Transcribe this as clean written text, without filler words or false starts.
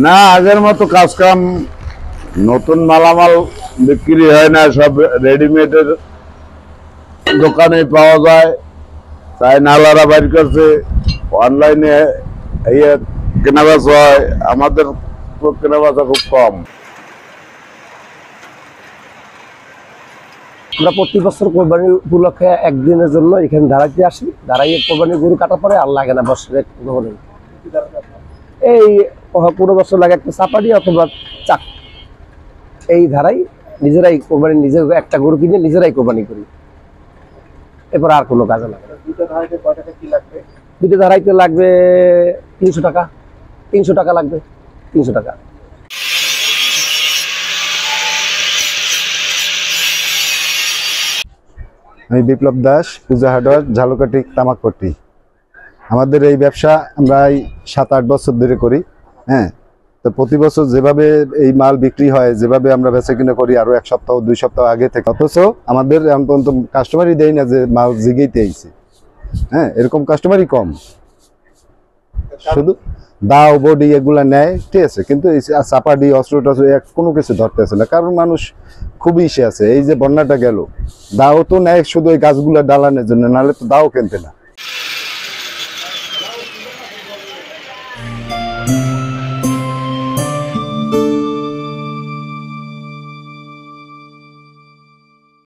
না, আগের মতো কাজ কাম, নতুন মালামাল বিক্রি হয় না, সব রেডিমেডের দোকানে পাওয়া যায়। তাই নালারা বাইর করছে, অনলাইনে কেনা বেচা হয়। আমাদের তো কেনা বেচা খুব কম। আমরা প্রতি বছর কোরবানির উপলক্ষে একদিনের জন্য এখানে দাঁড়াইতে আসি, দাঁড়াইয়ে কোরবানির গরু কাটার পরে আর লাগে না বছরে এই পুরো বছর লাগে একটা চাপাটি অথবা চাক, এই ধারাই নিজেরাই কোরবানি, নিজের একটা গরু কিনে নিজেরাই কোরবানি করি, এরপর আর কোনো কাজে লাগে না। দুটো ধারাইতে লাগবে 300 টাকা, 300 টাকা লাগবে, 300 টাকা। আমি বিপ্লব দাস, পূজা হার্ডওয়্যার, ঝালকাঠি, তামাকপট্টি। আমাদের এই ব্যবসা আমরা 7-8 বছর ধরে করি। হ্যাঁ, তো প্রতি বছর যেভাবে এই মাল বিক্রি হয়, যেভাবে আমরা বেচা কিনা করি, আরো 1 সপ্তাহ 2 সপ্তাহ আগে থেকে, অথচ আমাদের এখন পর্যন্ত কাস্টমারই দেয় না যে মাল জিগেইতে আইছে। হ্যাঁ, এরকম কাস্টমারই কম, শুধু দাও বডি এগুলা নেয়, ঠিক আছে, কিন্তু চাপাডি অস্ত্র টস্ত্র কোনো কিছু ধরতে আসে না, কারণ মানুষ খুবই ইসে আছে। এই যে বন্যাটা গেল, দাও তো নেয় শুধু ওই গাছগুলা ডালানোর জন্য, নাহলে তো দাও কিনতে না।